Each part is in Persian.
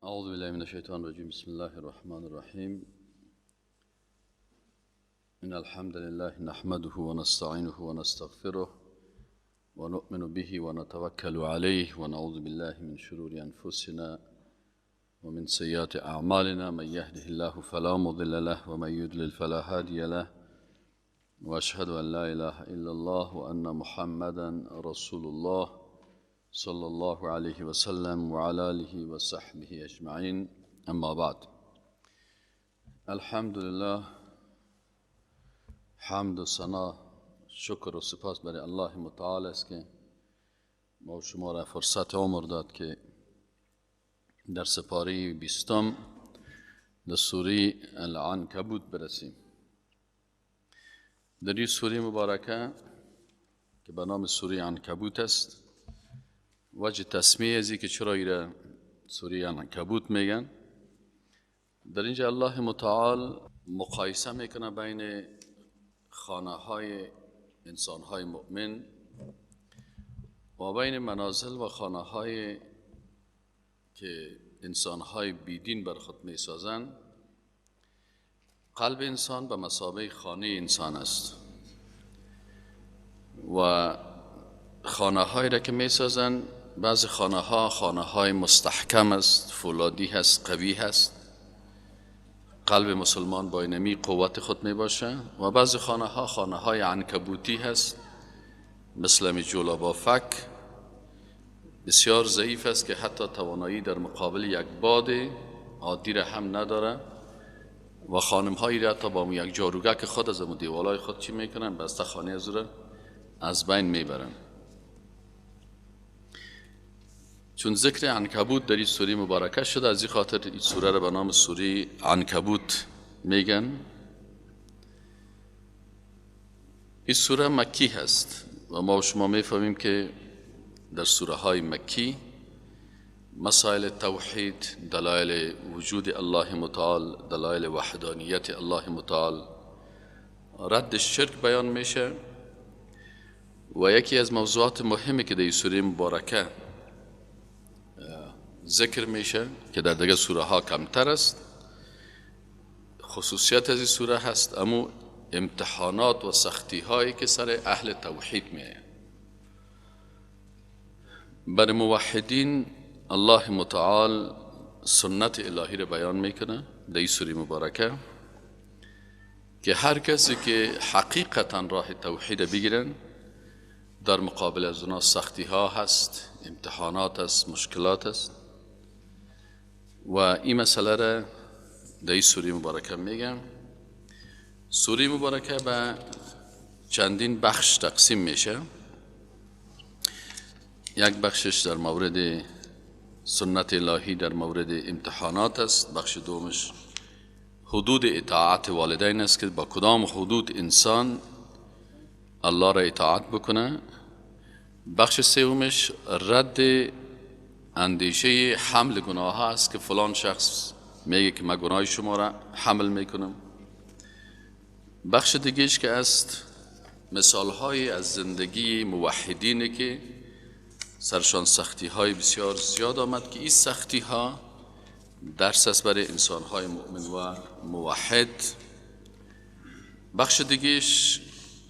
أعوذ بالله من الشيطان الرجيم. بسم الله الرحمن الرحيم. إن الحمد لله نحمده ونستعينه ونستغفره ونؤمن به ونتوكل عليه ونعوذ بالله من شرور أنفسنا ومن سيئات أعمالنا. من يهده الله فلا مضل له ومن يضلل فلا هادي له، وأشهد أن لا إله إلا الله وأن محمدا رسول الله صلى الله عليه وسلم وعلى آله وصحبه أجمعين. اما بعد. الحمد لله، حمد و ثنا، شکر و سپاس برای الله متعال است که ما شما را فرصت عمر داد که در سپاره 20 در سوره العنکبوت برسیم. در این سوره مبارکه که به نام سوره عنکبوت است، وجه تسمیه ازی که چرا ایره سوره عنکبوت میگن، در اینجا الله متعال مقایسه میکنه بین خانه های انسان های مؤمن و بین منازل و خانه های که انسان های بیدین بر خود میسازن. قلب انسان به مثابه خانه انسان است و خانه هایی را که میسازن، بعض خانه های مستحکم است، فولادی هست، قوی هست، قلب مسلمان با اینمی قوت خود می باشه، و بعض خانه های عنکبوتی هست، مثل جولابافک، بسیار ضعیف است که حتی توانایی در مقابل یک باد عادی را هم نداره، و خانم هایی را حتی با یک جاروگک خود از دیوالای خود چی میکنن، بسته خانه از را از بین میبرن. چون ذکر عنکبوت در این سوره مبارکه شده، از این خاطر این سوره را به نام سوره عنکبوت میگن. این سوره مکی هست و ما و شما میفهمیم که در سوره های مکی مسائل توحید، دلایل وجود الله متعال، دلایل وحدانیت الله متعال، رد شرک بیان میشه. و یکی از موضوعات مهمی که در این سوره مبارکه ذکر میشه که در دیگه سوره ها کمتر است، خصوصیت از این سوره هست اما امتحانات و سختی هایی که سر اهل توحید میآید. برای موحدین الله متعال سنت الهی را بیان میکنه در این سوره مبارکه که هر کسی که حقیقتا راه توحید بگیرن، در مقابل از اونا سختی ها هست، امتحانات هست، مشکلات هست. و این مسئله را در این سوره مبارکه میگم. سوره مبارکه به چندین بخش تقسیم میشه. یک بخشش در مورد سنت الهی، در مورد امتحانات است. بخش دومش حدود اطاعت والدین است که با کدام حدود انسان الله را اطاعت بکنه. بخش سومش رد اندیشه حمل گناه است که فلان شخص میگه که من گناه شما را حمل میکنم. بخش دیگهش که است مثال های از زندگی موحدینه که سرشان سختی های بسیار زیاد آمد که این سختی ها درس است برای انسان های مؤمن و موحد. بخش دیگهش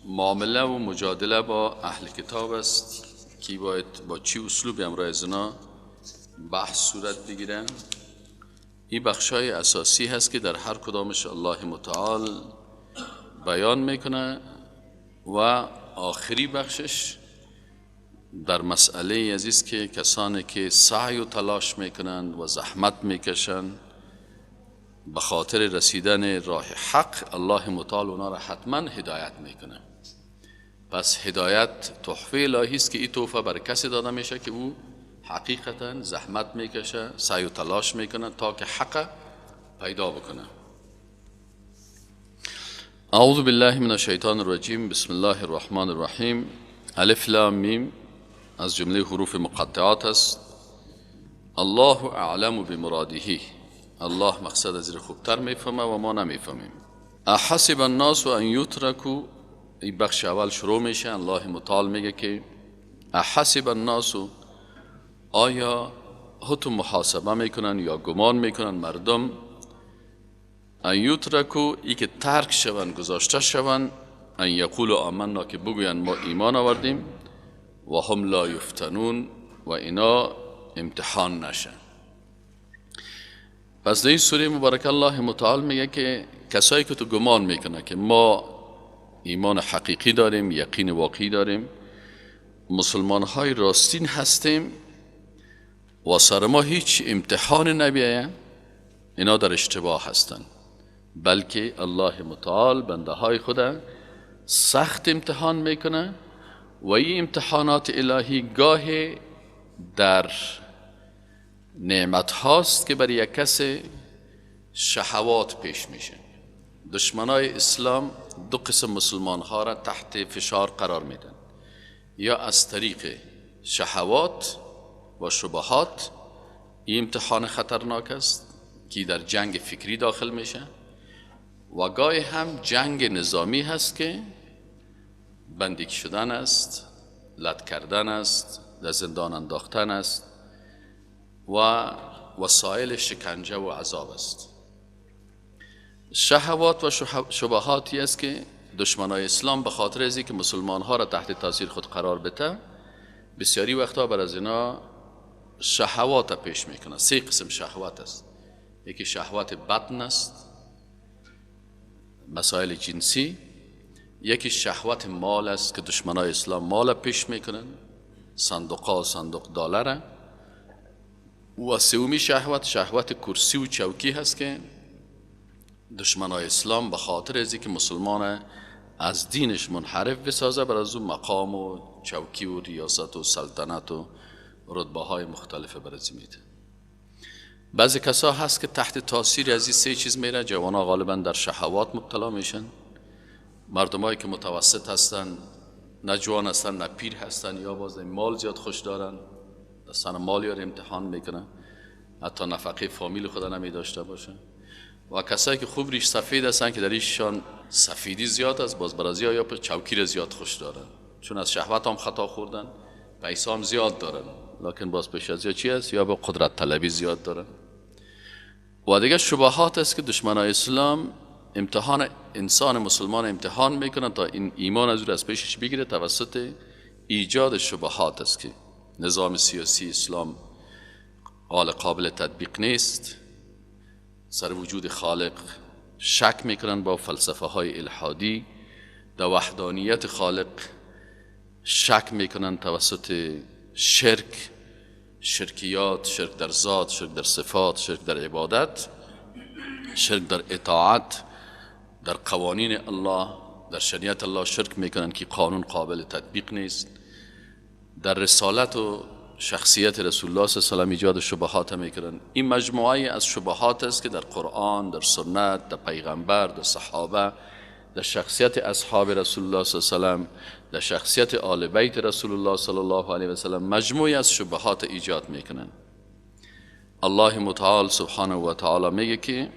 معامله و مجادله با اهل کتاب است که باید با چی اسلوبی همراه از اونا بحث صورت بگیرن. این بخشای اساسی هست که در هر کدامش الله متعال بیان میکنه. و آخری بخشش در مسئله عزیز که کسانی که سعی و تلاش میکنن و زحمت میکشن به خاطر رسیدن راه حق، الله متعال اونا را حتما هدایت میکنه. پس هدایت تحفه الهی است که این تحفه بر کسی داده میشه که او حقیقتا زحمت میکشه، سعی و تلاش میکنه تا که حق پیدا بکنه. اعوذ بالله من الشیطان الرجیم. بسم الله الرحمن الرحیم. الف لام میم از جمله حروف مقطعات است. الله اعلم بمراده، الله مقصد از این خوبتر میفهمه و ما نمیفهمیم. احسب الناس ان یترکوا، این بخش اول شروع میشه. الله متعال میگه که احسب الناس، آیا هتو محاسبه میکنن یا گمان میکنن مردم ان یترکو، ای که ترک شون، گذاشته شون، ان یقولو آمنا، که بگوین ما ایمان آوردیم، و هم لا یفتنون، و اینا امتحان نشن. پس در این سوره مبارک الله متعال میگه که کسایی که تو گمان میکنه که ما ایمان حقیقی داریم، یقین واقعی داریم، مسلمان های راستین هستیم و سر ما هیچ امتحان نبیه، اینا در اشتباه هستن. بلکه الله متعال بنده های خدا سخت امتحان میکنه و این امتحانات الهی گاه در نعمت هاست که برای یک کس شهوات پیش میشه. دشمنای اسلام دو قسم مسلمان ها را تحت فشار قرار میدن، یا از طریق شهوات و شبهات. این امتحان خطرناک است که در جنگ فکری داخل میشه، و گاهی هم جنگ نظامی هست که بندگی شدن است، لط کردن است، در زندان انداختن است و وسایل شکنجه و عذاب است. شهوات و شبهاتی است که دشمنای اسلام به خاطر ازی که مسلمان ها را تحت تاثیر خود قرار بده، بسیاری وقتا بر از اینا شهوات پیش میکنه. سه قسم شهوات است. یکی شهوات بطن است، مسائل جنسی. یکی شهوت مال است که دشمنای اسلام مال پیش میکنن، صندوق دلار. و سومی شهوت کرسی و چوکی هست که دشمنای اسلام به خاطر ازی که مسلمان از دینش منحرف بسازه، بر از اون مقام و چوکی و ریاست و سلطنت و رتبه های مختلف برازی میده. بعضی کسا هست که تحت تاثیر از این سه چیز میره. جوانا غالبا در شهوات مبتلا میشن. مردمایی که متوسط هستن، نه جوان هستن نه پیر هستن، یا باز مال زیاد خوش دارن، دستان مال یا امتحان میکنن، حتی نفقه فامیل خدا نمی داشته باشه. و کسایی که خوب ریش سفید هستن که در ایشان سفیدی زیاد است، باز برازی ها یا چوکی را زیاد خوش دارن، چون از شهوت هم خطا خوردن، پیسا هم زیاد دارن، لکن باز پیش از یا چی است، یا به قدرت طلبی زیاد دارن. و دیگه شبهات است که دشمنای اسلام امتحان انسان مسلمان امتحان میکنن تا این ایمان از او از پیشش بگیره. توسط ایجاد شبهات است که نظام سیاسی اسلام قابل تطبیق نیست، سر وجود خالق شک میکنن، با فلسفه های الحادی در وحدانیت خالق شک میکنن، توسط شرکیات، شرک در ذات، شرک در صفات، شرک در عبادت، شرک در اطاعت، در قوانین الله، در شریعت الله شرک میکنن که قانون قابل تطبیق نیست. در رسالت و شخصیت رسول الله صلی الله علیه و آله ایجاد شبهات میکنن. این مجموعه از شبهات است که در قرآن، در سنت، در پیغمبر، در صحابه، در شخصیت اصحاب رسول الله صلی الله علیه و آله، در شخصیت آل بیت رسول الله صلی الله علیه و سلم مجموعه از شبهات ایجاد میکنن. الله متعال سبحانه و تعالی میگه که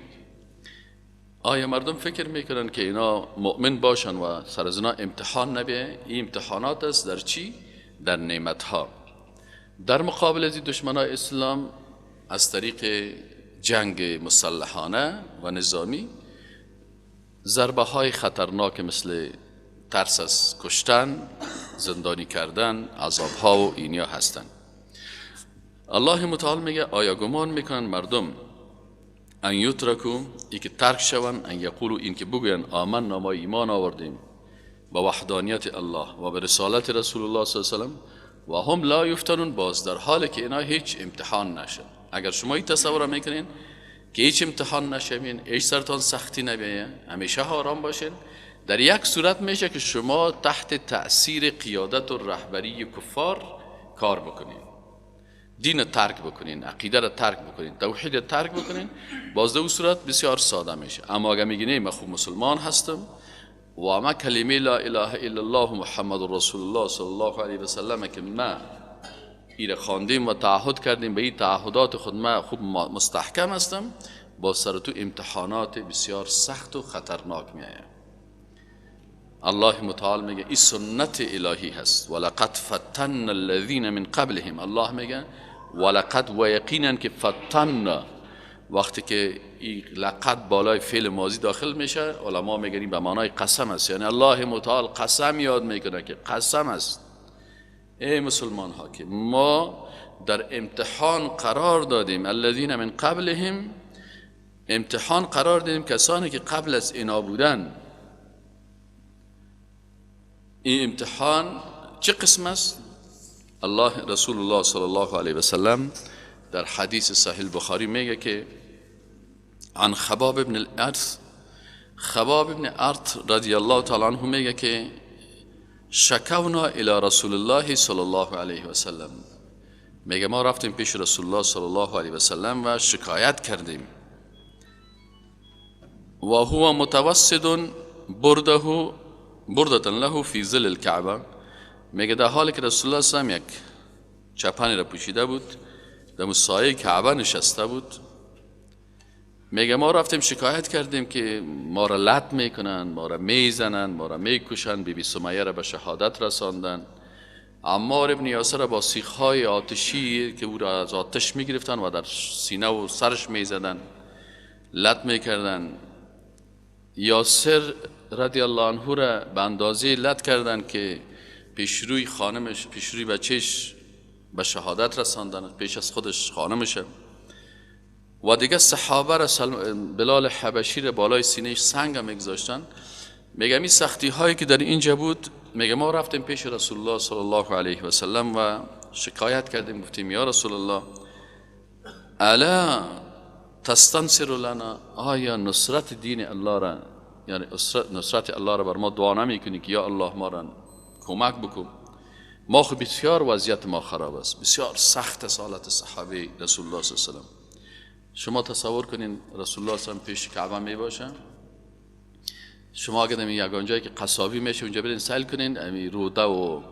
آیا مردم فکر میکنن که اینا مؤمن باشن و سر از اینا امتحان نبیه؟ این امتحانات است در چی؟ در نعمت ها. در مقابل از دشمنای اسلام از طریق جنگ مسلحانه و نظامی ضربه های خطرناک مثل ترس از کشتن، زندانی کردن، عذاب ها و اینیا هستن. الله متعال میگه آیا گمان میکنن مردم ان یترکو، ای که ترک شون، ان یقولو، این که بگوین آمنا، ما ایمان آوردیم با وحدانیت الله و به رسالت رسول الله صلی الله علیه و سلم، و هم لا یفتنون، باز در حالی که اینا هیچ امتحان نشن. اگر شما این تصور میکنین که هیچ امتحان نشوین، هیچ سرتان سختی نبیه، همیشه آرام باشین، در یک صورت میشه که شما تحت تأثیر قیادت و رهبری کفار کار بکنین، دین ترک بکنین، عقیده را ترک بکنین، توحید را ترک بکنین. باز در اون صورت بسیار ساده میشه. اما اگر میگین من خوب مسلمان هستم و ما کلمه لا اله الا الله محمد رسول الله صلی الله علیه و سلم که ما ایره خواندیم و تعهد کردیم، به این تعهدات خود ما خوب مستحکم هستم، با سر تو امتحانات بسیار سخت و خطرناک میآید. الله متعال میگه این سنت الهی هست. ولقد فتن الذین من قبلهم، الله میگه ولقد و یقینا که فتنا، وقتی که این لقد بالای فعل ماضی داخل میشه علما میگن به معنای قسم است، یعنی الله متعال قسم یاد میکنه که قسم است ای مسلمان ها که ما در امتحان قرار دادیم الذین من قبلهم، امتحان قرار دادیم کسانی که قبل از اینا بودن. این امتحان چه قسم است؟ رسول الله صلی الله علیه و سلم در حدیث صحیح بخاری میگه که عن خباب ابن الارث، خباب ابن ارث رضی الله تعالی عنه میگه که شکونا الی رسول الله صلی الله علیه و سلم، میگه ما رفتیم پیش رسول الله صلی الله علیه و سلم و شکایت کردیم. و هو متوسد برده له فی ظل الکعبه، میگه در حالی که رسول الله صلی الله علیه و سلم یک چپنی را پوشیده بود در سایه کعبه نشسته بود، میگه ما رفتیم شکایت کردیم که ما را لط میکنن، ما را میزنن، ما را میکشن. بی بی سمیه را به شهادت رساندن. عمار ابن یاسر را با سیخهای آتشی که او را از آتش میگرفتن و در سینه و سرش میزدن، لط میکردن. یاسر رضی الله عنه را به اندازه لط کردن که پیشروی خانمش، پیشروی بچهش به شهادت رساندن پیش از خودش خانمشه. و دیگه صحابه را بلال حبشی را بالای سینهش سنگ هم میگذاشتن. میگه این سختی هایی که در اینجا بود، میگه ما رفتیم پیش رسول الله صلی الله علیه و سلم و شکایت کردیم، گفتیم یا رسول الله الا تستنصر لنا، آیا نصرت دین الله را، یعنی نصرت الله را بر ما دعا نمیکنی که یا الله ما را کمک بکن؟ ما خود بسیار وضعیت ما خراب است، بسیار سخت است حالت صحابه رسول الله صلی الله علیه و سلم. شما تصور کنین رسول الله صلی الله علیه و سلم پیش کعبه می باشه، شما اگر در یگان جایی که قصابی میشه اونجا برین سیل کنین، امی روده و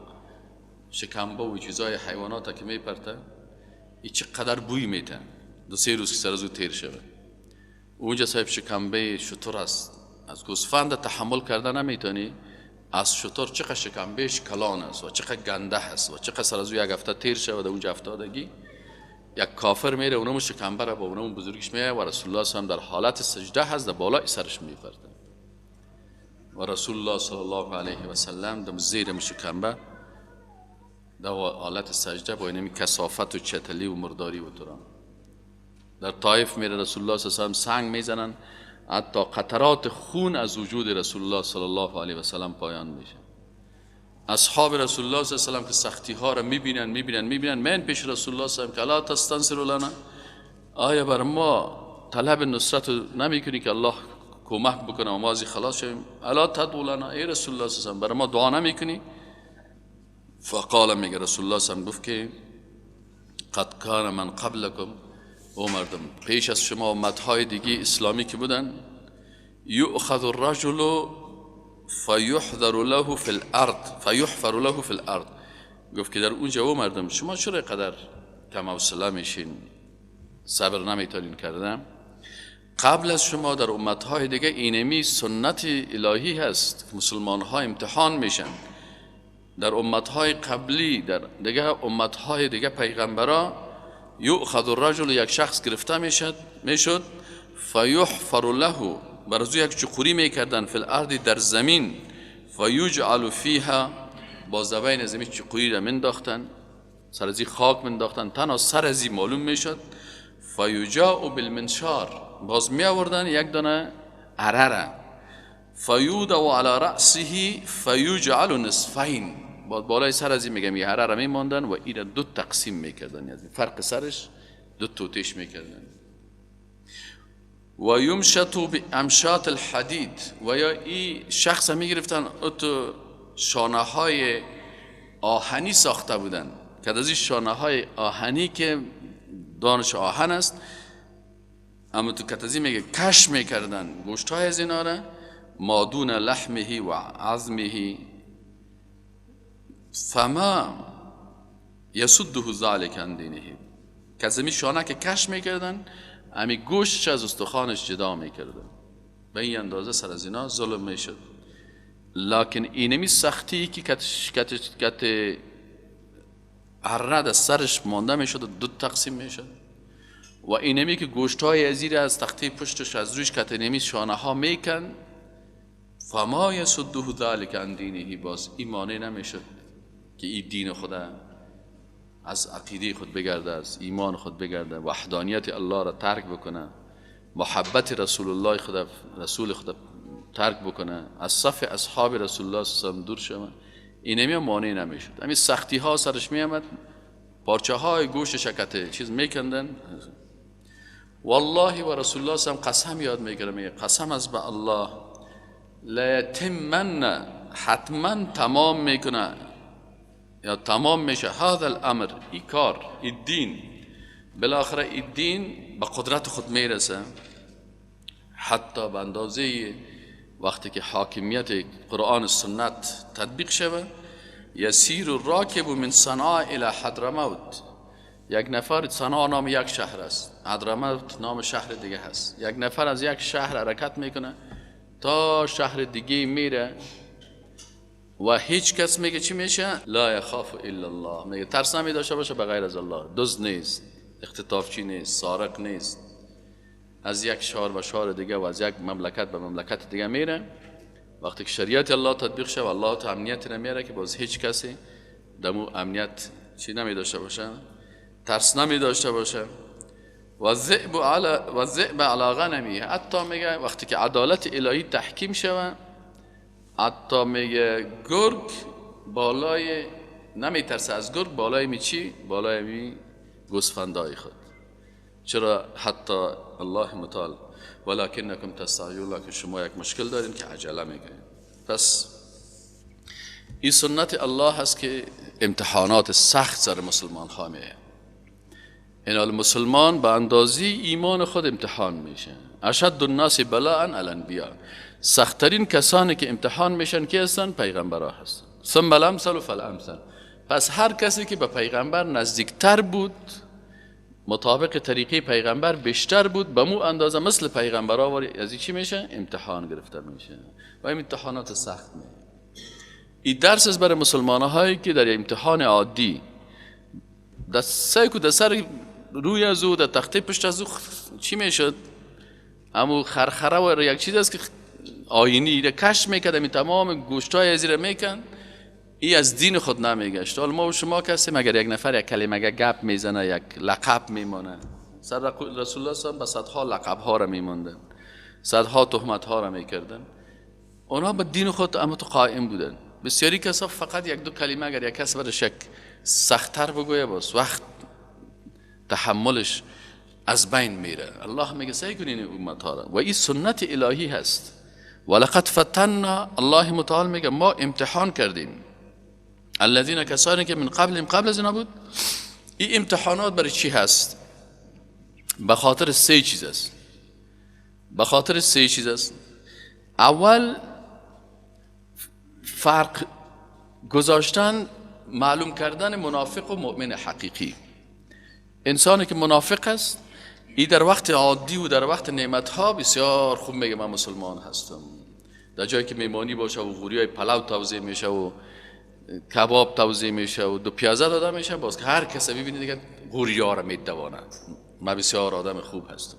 شکمبه و چیزای حیوانات که میپرته، این چقدر بوی میتن، 2-3 روز که سر از او تیر شده. اونجا صاحب شکمبه شتر است، از گوسفند تحمل کردن نمیتونی، از شتر چقدر شکمبهش کلان است و چقدر گنده است و چقدر سر از او یک هفته تیر شده. در اونجا افتادگی یک کافر میره اونم شکمبه را با اونم بزرگش میه و رسول الله صلی الله علیه و سلم در حالت سجده هست، در بالای سرش میپرده و رسول الله صلی الله علیه و سلم در زیر شکمبه در حالت سجده با اینمی کثافت و چتلی و مرداری و تران. در طایف میره رسول الله صلی الله علیه و سلم سنگ میزنن، حتی قطرات خون از وجود رسول الله صلی الله علیه و سلم پایان میشه. اصحاب رسول الله صلی الله علیه و سلم که سختی ها را میبینن من پیش رسول الله صلی الله علیه و سلم که الا تستنصر لنا، آیا بر ما طلب نصرت نمیکنی که الله کمک بکنه و ما از خلاص شویم؟ الا تدعو لنا، ای رسول الله صلی الله علیه و سلم بر ما دعا نمیکنی؟ فقال، میگه رسول الله صلی الله علیه و سلم گفت که قد کان من قبلکم، او مردم پیش از شما امتهای دیگه اسلامی که بودن، یؤخذ الرجل فیحفر له فی الارض، گفت که در اونجا او مردم شما چرا قدر کم حوصله میشین، صبر نمیتونین کردن؟ قبل از شما در امتهای دیگه اینمی سنت الهی هست، مسلمان ها امتحان میشن. در امتهای قبلی، در دیگه امتهای دیگه پیغمبرا، یؤخذ الرجل، یک شخص گرفته میشد فیحفر له، برازو یک چقوری میکردن فی الارض، در زمین، فیجعل فیها، با زبین زمین چقوری را منداختن، سر ازی خاک منداختن، تنها سر ازی معلوم میشد. فیجاء بالمنشار، باز می آوردن یک دانه اره، فیوضع علی رأسه فیجعل نصفین، باز بالای سر ازی میگم یه اره را میماندن و این را 2 تقسیم میکردن، یعنی فرق سرش 2 توتیش میکردن. و یمشط بامشاط الحدید، و یا این شخص میگرفتن اتو شانه های آهنی ساخته بودن، که از این شانه های آهنی که دانش آهن است، اما تو کتازی میگه کش میکردن گوشت های از اینا را، مادون لحمه و عظمه، فما یسده ذلک عن دینه، که از این شانه که کش میکردن امی گوشتش از استخوانش جدا میکردن، به این اندازه سر از اینا ظلم میشد. لکن اینمی سختی که کت ارد از سرش مانده میشد و دو تقسیم میشد و اینمی که گوشتای ازیر از تخته پشتش از روش کته نمی شانه ها میکن فما یصده ذلک عن دینه، باز ایمانه نمیشد که این دین خدا از عقیده خود بگرده، از ایمان خود بگرده، وحدانیت الله را ترک بکنه، محبت رسول الله خدا رسول خدا ترک بکنه، از صف اصحاب رسول الله صلی الله علیه و دور شود، اینمی مانع نمیشد. همین سختی ها سرش میامد، پارچه های گوشت شکته چیز میکندن. والله و رسول الله صلی الله علیه و قسم یاد میگیره، میگه قسم از به الله لا یتمن، حتما تمام میکنه یا تمام میشه هذا الامر، این کار، این دین، بالاخره این دین به قدرت خود میرسه، حتی به اندازه وقتی که حاکمیت قرآن و سنت تطبیق شود. یسیر الراکب من صنعاء الى حضرموت، یک نفر، صنعاء نام یک شهر است، حضرموت نام شهر دیگه هست، یک نفر از یک شهر حرکت میکنه تا شهر دیگه میره و هیچ کس میگه چی میشه؟ لا یخاف الا الله، میگه ترس نمی داشته باشه به غیر از الله، دزد نیست، اختطافچی نیست، سارق نیست، از یک شهر و شهر دیگه و از یک مملکت به مملکت دیگه میره. وقتی که شریعت الله تطبیق شه و الله تو امنیت نمیاره که باز هیچ کسی دمو امنیت چی نمی داشته باشه، ترس نمی داشته باشه. و الذئب علی غنمی، حتی میگه وقتی که عدالت الهی تحکیم شود، حتی میگه گرگ بالای نمیترسه از گرگ، بالای می چی؟ بالای می گوسفندای خود. چرا؟ حتی الله متعال ولکنکم تستعجلون، که شما یک مشکل دارین که عجله میکنین. پس این سنت الله هست که امتحانات سخت سر مسلمان ها میه. این مسلمان به اندازه ایمان خود امتحان میشه. اشد الناس بلاء الانبیاء، سختترین کسانی که امتحان میشن که هستن؟ پیغمبرها هستن. ثم الامثل فالامثل، پس هر کسی که به پیغمبر نزدیکتر بود، مطابق طریقه پیغمبر بیشتر بود، به مو اندازه مثل پیغمبرها از چی میشه؟ امتحان گرفته میشه و این امتحانات سخت میشه. این درس است برای مسلمان هایی که در امتحان عادی دست سر روی از او در تخته پشت از او چی میشد؟ همو خرخره و یک چیز است که آینی را کش میکرد، این تمام گوشتای ازیره میکن، ای از دین خود نمیگشت. حالا ما و شما کسی مگر یک نفر یک کلمه گپ میزنه، یک لقب میمونه، سر رسول الله صلی الله علیه و صدها لقب ها را میموندن، صدها تهمت ها را میکردن. اونا به دین خود اما تو قائم بودن. بسیاری کسا فقط یک دو کلمه اگر یک کس برش یک سختتر بگویه، باز وقت تحملش از بین میره. الله میگه سعی کنین امت ها را، و این سنت الهی هست. ولقد فتنا، الله متعال میگه ما امتحان کردیم الذین، کسانی که من قبل از اینا بود. این امتحانات برای چی هست؟ به خاطر سه چیز است. اول، فرق گذاشتن، معلوم کردن منافق و مؤمن حقیقی. انسانی که منافق است، این در وقت عادی و در وقت نعمت ها بسیار خوب میگه من مسلمان هستم، در جایی که میمانی باشه و غوری های پلاو توزیع میشه و کباب توزیع میشه و دو پیازه داده میشه، باز که هر کسی ببینید دیگه غوری ها را میدواند من بسیار آدم خوب هستم.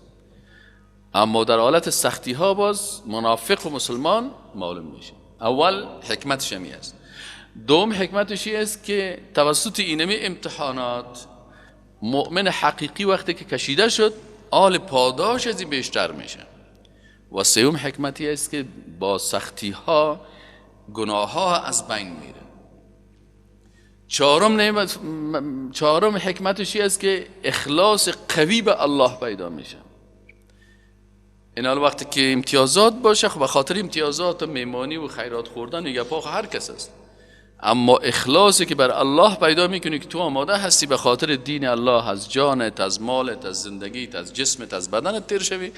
اما در حالت سختی ها باز منافق و مسلمان معلوم میشه. اول حکمتش همی است. دوم حکمتش است که توسط اینمی امتحانات مؤمن حقیقی وقتی که کشیده شد، آل پاداش از این بیشتر میشه. و سوم حکمتی است که با سختی ها گناه ها از بین میره. چهارم حکمتش است که اخلاص قوی به الله پیدا میشه. این حال وقتی که امتیازات باشه، خب خاطر امتیازات و میمانی و خیرات خوردن و گپا هر کس است، اما اخلاصی که بر الله پیدا میکنی که تو آماده هستی به خاطر دین الله از جانت، از مالت، از زندگیت، از جسمت، از بدنت تیر شوی،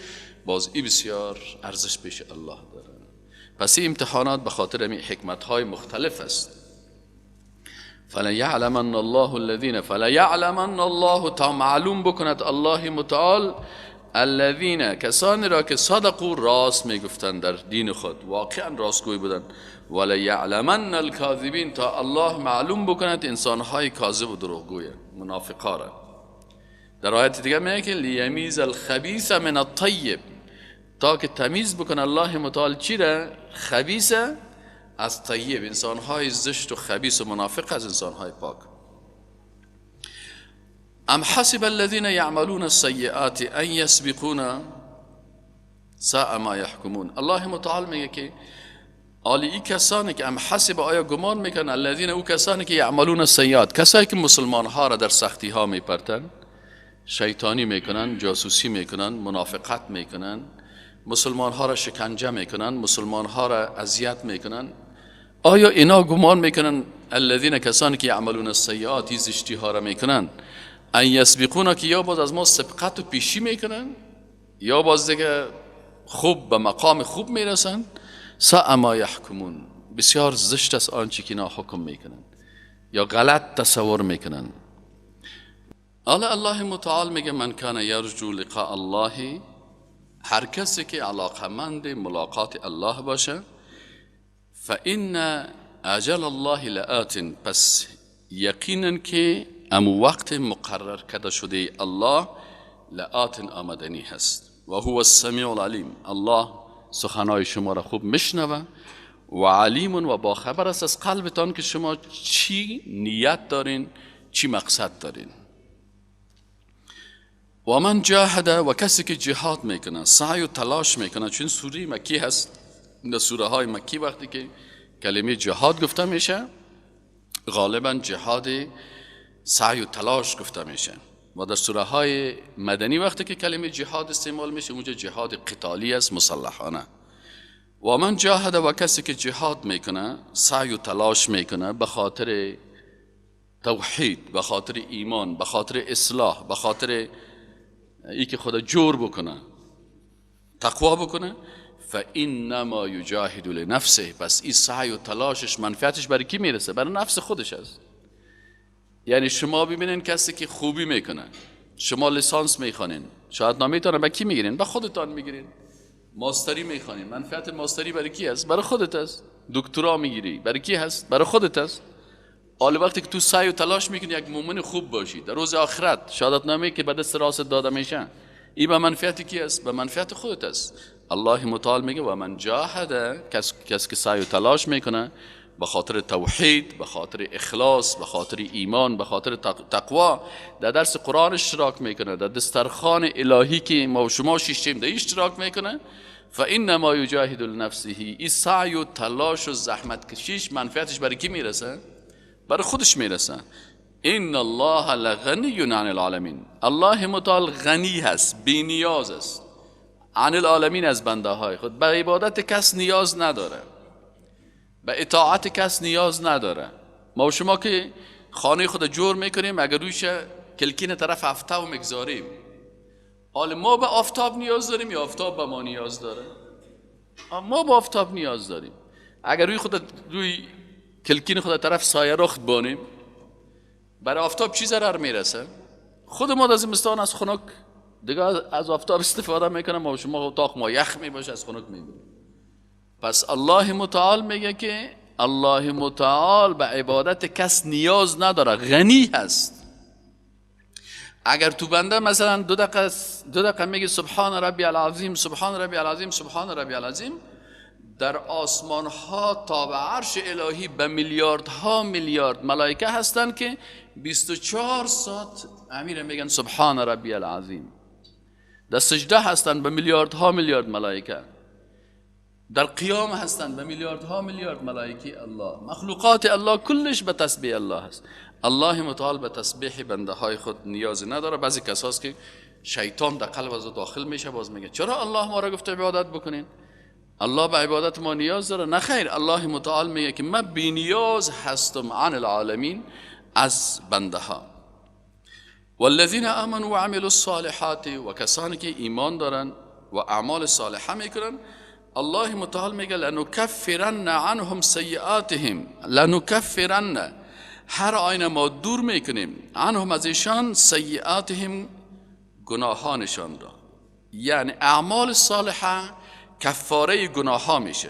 باز این بسیار ارزش پیش الله داره. پس این امتحانات به خاطر همین حکمت‌های مختلف است. فلیعلمن الله الذین، فلیعلمن الله، تا معلوم بکند الله متعال الذین کسانی را که صدقوا راست میگفتند در دین خود، واقعا راستگوی بودند. وليعلمن الكاذبین تا الله معلوم بکند انسانهای کاذب و دروغگوی منافقا را. در آیت دیگه میگه که لیمیز الخبیث من الطیب، تا که تمیز بکنه الله متعال چی را؟ خبیث از طیب، انسانهای زشت و خبیث و منافق از انسانهای پاک. ام حسب الذين يعملون السيئات ان يسبقونا ساء ما يحكمون. الله متعال میگه که ای کسانی که ام حسب، آیا گمان میکنن، الذين، او کسانی که یعملون السیئات، کسایی که مسلمان ها را در سختی ها میپرتن، شیطانی میکنن، جاسوسی میکنن، منافقت میکنن، مسلمان ها را شکنجه میکنن، مسلمان ها را اذیت میکنن، آیا اینا گمان میکنن الذين، کسانی که یعملون السیئات، زشتی ها را میکنن، ان یسبقونا، که یا باز از ما سبقت و پیشی میکنن، یا باز دیگه خوب به مقام خوب میرسن. ساء ما یحکمون، بسیار زشت است آنچه که اینا حکم میکنن یا غلط تصور میکنن. الله متعال میگه من کان یرجو لقاء الله، هر کسی که علاقمند ملاقات الله باشه، فإن اجل الله لآت، پس یقینا که امو وقت مقرر کرده شده الله لآت آمدنی هست. و هو السمیع العلیم، الله سخنهای شما را خوب میشنوه و علیم و باخبر است از قلبتان که شما چی نیت دارین، چی مقصد دارین. و من جاهد، و کسی که جهاد میکنه، سعی و تلاش میکنه، چون سوره مکی هست، در سوره های مکی وقتی که کلمه جهاد گفته میشه غالبا جهاد سعی و تلاش گفته میشه، و در سوره های مدنی وقتی که کلمه جهاد استعمال میشه اونجا جهاد قتالی است، مسلحانه. و من جاهد، و کسی که جهاد میکنه، سعی و تلاش میکنه به خاطر توحید، به خاطر ایمان، به خاطر اصلاح، به خاطر ای که خدا جور بکنه، تقوا بکنه، فانما یجاهد لنفسه، پس این سعی و تلاشش منفعتش برای کی میرسه؟ برای نفس خودش است. یعنی شما ببینین کسی که خوبی میکنه، شما لیسانس میخوانین، شاید نامیتون به کی میگیرین؟ به خودتان میگیرین. ماستری میخوانین، منفعت ماستری برای کی است؟ برای خودت است. دکترا میگیری، برای کی هست؟ برای خودت است. حالا وقتی که تو سعی و تلاش میکنی یک مومن خوب باشی، در روز آخرت شهادت نامه که به دست راست داده میشه، این به منفعت کی است؟ به منفعت خودت است. الله متعال میگه و من جاهد، کس که سعی و تلاش میکنه به خاطر توحید، به خاطر اخلاص، به خاطر ایمان، به خاطر تقوا، در درس قرآن اشتراک میکنه، در دسترخوان الهی که ما و شما شیشتیم در اشتراک میکنه، فانما یجاهد لنفسه، این سعی و تلاش و زحمت کشیش منفعتش برای کی میرسه؟ برای خودش میرسه. ان الله لغنی عن العالمین، الله متعال غنی هست، بی نیاز است، عن العالمین، از بنده های خود. به عبادت کس نیاز نداره، به اطاعت کس نیاز نداره. ما و شما که خانه خود جور میکنیم، اگر رویش کلکین طرف آفتاب میگذاریم، حال ما به آفتاب نیاز داریم یا آفتاب به ما نیاز داره؟ ما به آفتاب نیاز داریم. اگر روی کلکین خود طرف سایه رخت بانیم، برای آفتاب چی ضرر میرسه؟ خود ما در زمستان از خنک دیگه از آفتاب استفاده میکنم، ما و شما اتاق ما یخ میباشه، از خنک میبینیم. پس الله متعال میگه که الله متعال به عبادت کس نیاز نداره، غنی هست. اگر تو بنده مثلا دو دقیقه میگه سبحان ربی العظیم، سبحان ربی العظیم، سبحان ربی العظیم، در آسمان ها تا به عرش الهی به میلیاردها میلیارد ملائکه هستن که 24 ساعت امیر میگن سبحان ربی العظیم. در سجده هستن به میلیاردها میلیارد ملائکه، در قیام هستن به میلیاردها میلیارد ملائکه الله. مخلوقات الله کلش به تسبیح الله هست. الله متعال به تسبیح بنده های خود نیاز نداره. بعضی کساست که شیطان در قلب از داخل میشه، باز میگه چرا الله ما را گفته عبادت بکنین؟ الله به عبادت ما نیاز داره؟ نه خیر، الله متعال میگه که من بی نیاز هستم عن العالمین، از بنده ها. والذین آمنوا وعملوا الصالحات، و کسانی که ایمان دارن و اعمال صالحه میکنن، الله متعال میگه لنکفرن عنهم سیئاتهم، لنکفرن، هر آینه ما دور میکنیم، عنهم از ایشان، سیئاتهم، گناهانشان را. یعنی اعمال صالحه کفاره گناه ها میشه.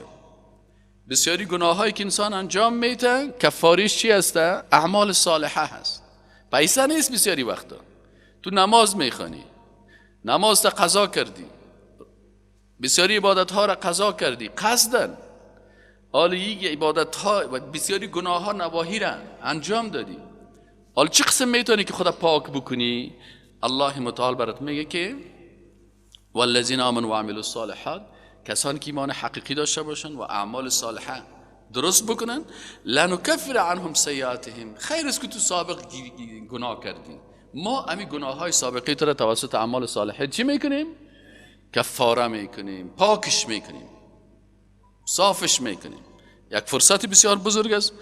بسیاری گناه هایی که انسان انجام میده کفاریش چی هسته؟ اعمال صالحه هست. پیسه نیست. بسیاری وقتا تو نماز میخوانی، نماز تا قضا کردی، بسیاری عبادت ها را قضا کردی قصدن، حالا یک عبادت ها و بسیاری گناه ها نواهی را انجام دادی، حالا چه قسم میتونی که خدا پاک بکنی؟ الله متعال برات میگه که والذین آمنوا و عملوا الصالحات، کسانی که ایمان حقیقی داشته باشن و اعمال صالحه درست بکنن، لنکفر عنهم سیئاتهم، خیر است که تو سابق گناه کردی، ما امی گناه های سابقی تو را توسط اعمال صالحه چی میکنیم؟ کفاره میکنیم، پاکش میکنیم، صافش میکنیم. یک فرصت بسیار بزرگ است.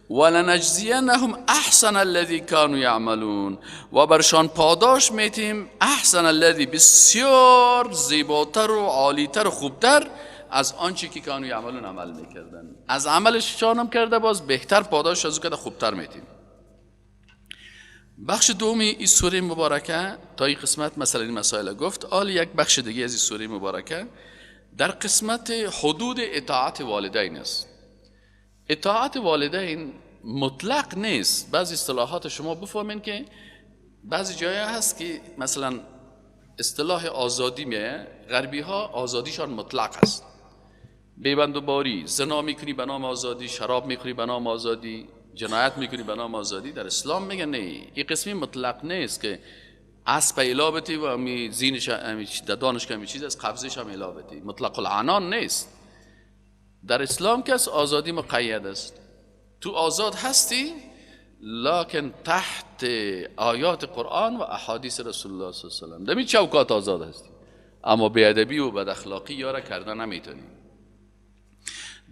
ولنجزینهم احسن الذی کانوا یعملون، و برشان پاداش میتیم احسن الذی، بسیار زیباتر و عالیتر و خوبتر از آنچه که کانوا یعملون عمل میکردن. از عملشان هم کرده باز بهتر پاداش از او خوبتر میتیم. بخش دومی این سوره مبارکه تا این قسمت مثلا این مسائل گفت. آل یک بخش دیگه از این سوره مبارکه در قسمت حدود اطاعت والدین است. اطاعت والدین مطلق نیست. بعضی اصطلاحات شما بفهمین که بعضی جایی هست که مثلا اصطلاح آزادی میه، غربی ها آزادیشان مطلق است، بیبند و باری، زنا میکنی به نام آزادی، شراب میخوری به نام آزادی، جنایت میکنی به نام آزادی. در اسلام میگه نه، این قسمی مطلق نیست که اسب الابتی و امی زینش امی دانش که امی چیز از قبضش هم الابتی، مطلق العنان نیست. در اسلام کس آزادی مقید است. تو آزاد هستی لکن تحت آیات قرآن و احادیث رسول الله صلی الله علیه و سلم. دمی چوکات آزاد هستی، اما بیادبی و بد اخلاقی یارا کردن نمیتونی.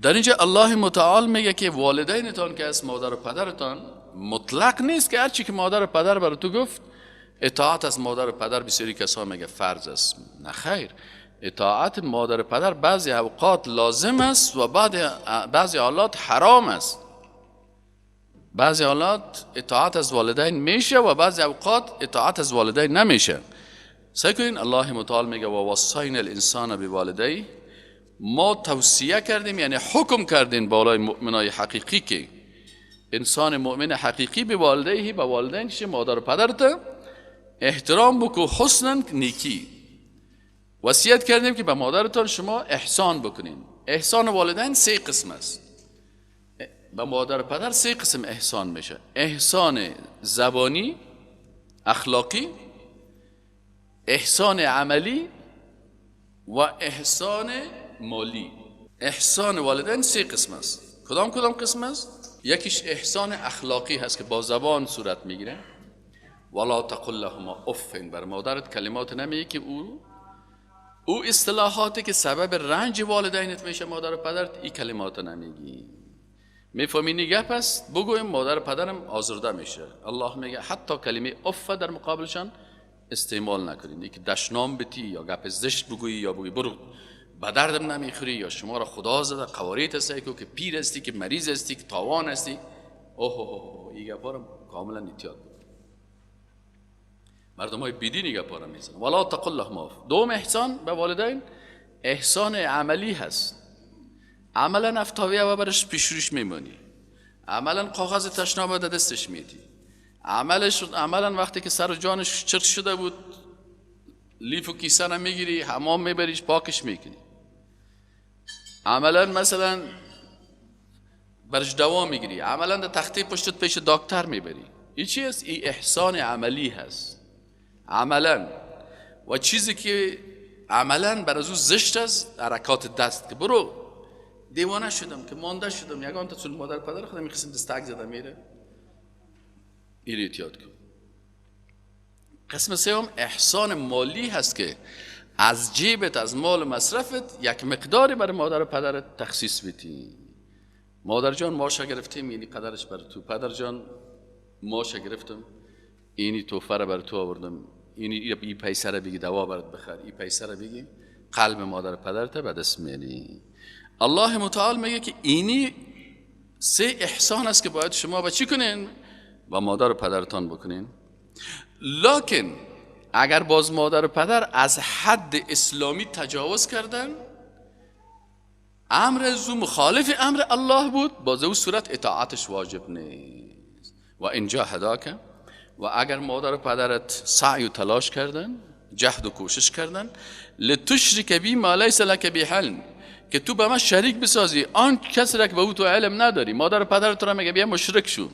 در اینجا الله متعال میگه که والدینتان که از مادر و پدرتان مطلق نیست که هرچی که مادر و پدر برای تو گفت اطاعت از مادر و پدر بسیاری کسا میگه فرض است. نه خیر، اطاعت مادر و پدر بعضی اوقات لازم است و بعضی حالات حرام است. بعضی حالات اطاعت از والدین میشه و بعضی اوقات اطاعت از والدین نمیشه. سعی کنین الله متعال میگه و وصینا الانسان بوالدیه، ما توصیه کردیم یعنی حکم کردیم بالای مؤمنای حقیقی که انسان مؤمن حقیقی به والدیه، به والدینش مادر و پدرت احترام بکو، حسنن نیکی. وصیت کردیم که به مادرتان شما احسان بکنین. احسان والدین 3 قسم است. به مادر و پدر 3 قسم احسان میشه: احسان زبانی اخلاقی، احسان عملی و احسان مالی. احسان والدین 3 قسم است. کدام قسم است؟ یکیش احسان اخلاقی هست که با زبان صورت میگیره. ولا تقل لهما اف، بر مادرت کلمات نمیگی که او اصطلاحاتی که سبب رنج والدینت میشه مادر و پدرت، این کلمات نمیگی. میفهمینی گپ است؟ بگویم مادر و پدرم آزرده میشه. الله میگه حتی کلمه اف در مقابلشان استعمال نکنید. اینکه دشنام بتی یا گپ زشت بگویی یا بگویی برو به دردم نمیخوری یا شما را خدا زده قواریت هستی که پیر هستی که مریض هستی که تاوان هستی. اوه این گپا را کاملا احتیاط بکن. مردم های بیدینی گپا را میزنن. ولا تقل لهما اف. دوم احسان به والدین احسان عملی هست. عملا افتاویه و برش پیشروش میمونی، عملا کاغذ تشنابه در دستش میدی، عملا وقتی که سر و جانش چرک شده بود لیف و کیسه را میگیری حمام میبریش پاکش میکنی، عملا مثلا برش دوا میگیری، عملا در تخته پشتت پیش دکتر میبری. این چی است؟ این احسان عملی هست. عملا و چیزی که عملا بر از او زشت است حرکات دست، که برو دیوانه شدم که مانده شدم یگان تا مادر پدر خودم میخواستم دستک زده میره. این احتیاط کن. قسم سوم احسان مالی هست که از جیبت از مال مصرفت یک مقداری برای مادر و پدرت تخصیص بدی. مادر جان ماشه گرفتیم اینی قدرش بر تو، پدر جان ماشه گرفتم اینی توفه را بر تو آوردم، اینی پیسه را بگی دوا برات بخر، این پیسه را بگی قلب مادر و پدرت به دست میاری. الله متعال میگه که اینی 3 احسان است که باید شما با چی کنین؟ با مادر و پدرتان بکنین. لکن اگر باز مادر و پدر از حد اسلامی تجاوز کردن، امر از او مخالف امر الله بود، باز او صورت اطاعتش واجب نیست. و اینجا هداک، و اگر مادر و پدرت سعی و تلاش کردن، جهد و کوشش کردن، لتشرک بی ما لیس لک بی علم، که تو به من شریک بسازی آن کسی را که به او تو علم نداری. مادر و پدر تو را میگه بیا مشرک شو،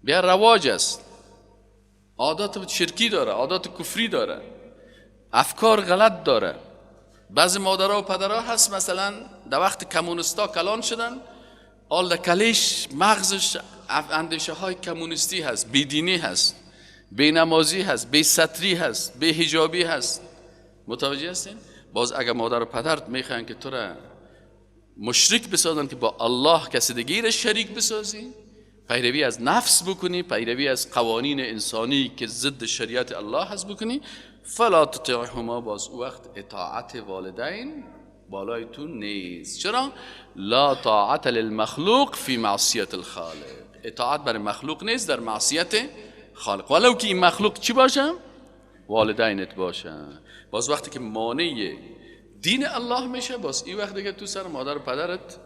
بیا رواج است، عادات شرکی داره، عادات کفری داره، افکار غلط داره. بعضی مادرها و پدرها هست مثلا در وقت کمونستا کلان شدن، آل کلیش مغزش اندیشه های کمونیستی هست، بیدینی هست، بی نمازی هست، بی ستری هست، بی حجابی هست. متوجه هستین؟ باز اگر مادر و پدرت میخوان که تو را مشرک بسازن، که با الله کسی دیگه را شریک بسازی، پیروی از نفس بکنی، پیروی از قوانین انسانی که ضد شریعت الله هست بکنی، فلا تطیعهما، باز او وقت اطاعت والدین بالای تو نیست. چرا؟ لا طاعت للمخلوق فی معصیت الخالق، اطاعت بر مخلوق نیست در معصیت خالق، ولو که این مخلوق چی باشه؟ والدینت باشه. باز وقتی که مانع دین الله میشه، باز این وقت دیگه تو سر مادر و پدرت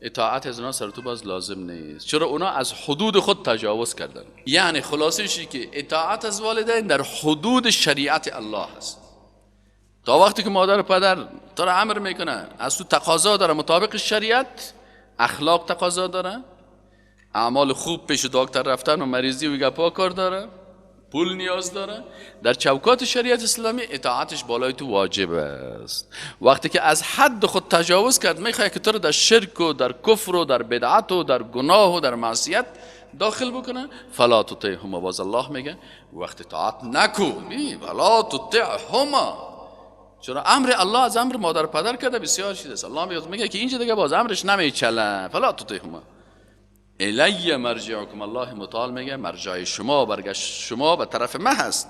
اطاعت از اونا سر تو باز لازم نیست. چرا؟ اونا از حدود خود تجاوز کردن. یعنی خلاصشی که اطاعت از والدین در حدود شریعت الله هست. تا وقتی که مادر و پدر تو را امر میکنه، از تو تقاضا داره مطابق شریعت، اخلاق تقاضا داره، اعمال خوب پیش دکتر رفتن و مریضی و گپا کار داره، پول نیاز داره، در چوکات شریعت اسلامی اطاعتش بالای تو واجب است. وقتی که از حد خود تجاوز کرد، میخواد که تو رو در شرک و در کفر و در بدعت و در گناه و در معصیت داخل بکنه، فلا تطیعهما، باز الله میگه وقتی اطاعت نکن، فلا تطیعهما. چرا امر الله از امر مادر پدر کرده بسیار چیز است. الله میگه که اینجا دیگه باز امرش نمیچله، فلا تطیعهما الی مرجعکم، الله متعال میگه مرجع شما، برگشت شما به طرف من هست.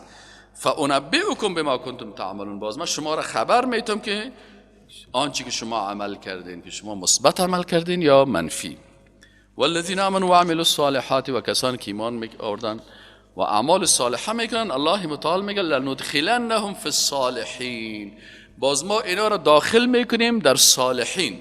فانبئکم بما کنتم تعملون، باز من شما را خبر میتم که آنچه که شما عمل کردین، که شما مثبت عمل کردین یا منفی. والذین آمنوا وعملوا الصالحات، و کسانی که ایمان آوردن و اعمال صالحه میکنن، الله متعال میگه لندخلنهم فی الصالحین، باز ما اینا را داخل میکنیم در صالحین.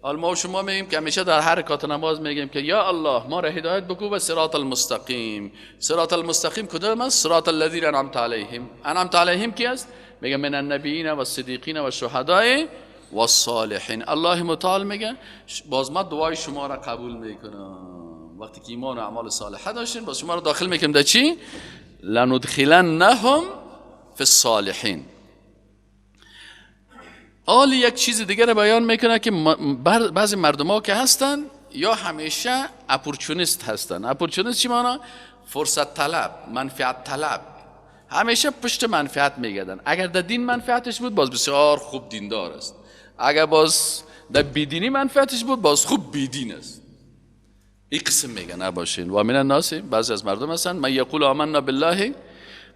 حال ما و شما میگیم که همیشه در هر رکعت نماز میگیم که یا الله ما را هدایت بکو به صراط المستقیم. صراط المستقیم کدام است؟ صراط الذین انعمت علیهم. انعمت علیهم کی است؟ میگه من النبیین و الصدیقین و الشهداء و الصالحین. الله متعال میگه باز ما دعای شما را قبول میکنم. وقتی که ایمان و اعمال صالحه داشتین، باز شما را داخل میکنیم در چی؟ لندخلنهم فی الصالحین. آلی یک چیز دیگر رو بیان میکنه که بعضی مردم ها که هستن یا همیشه اپورچونیست هستن. اپورچونیست چی معنی؟ فرصت طلب، منفعت طلب، همیشه پشت منفعت میگردن. اگر در دین منفعتش بود باز بسیار خوب دیندار است، اگر باز در بیدینی منفعتش بود باز خوب بیدین است. این قسم میگه نباشین. و من الناس، بعضی از مردم هستن من یقول آمنا بالله،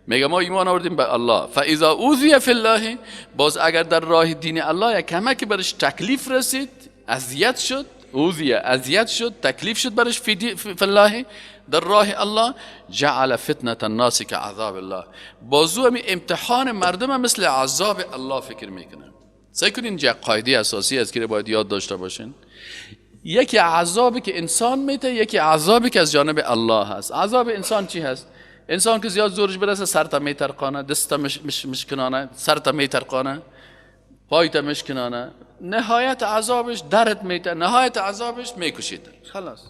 میگه ما ایمان آوردیم به الله، فاذا اوذی فی الله، باز اگر در راه دین الله یک کمک برش تکلیف رسید، اذیت شد، اوذی اذیت شد، تکلیف شد برش فی الله، در راه الله، جعل فتنه الناس کعذاب الله، بازو همین امتحان مردم مثل عذاب الله فکر میکنن. سعی کنین اینجا قاعده اساسی است که باید یاد داشته باشین. یکی عذابی که انسان میته، یکی عذابی که از جانب الله هست. عذاب انسان چی هست؟ انسان که زیاد زورش برسه سرتا میترقانه، دستا مشکنانه، سرتا میترقانه، پایتا مشکنانه، نهایت عذابش درد میته، نهایت عذابش میکشید. خلاص.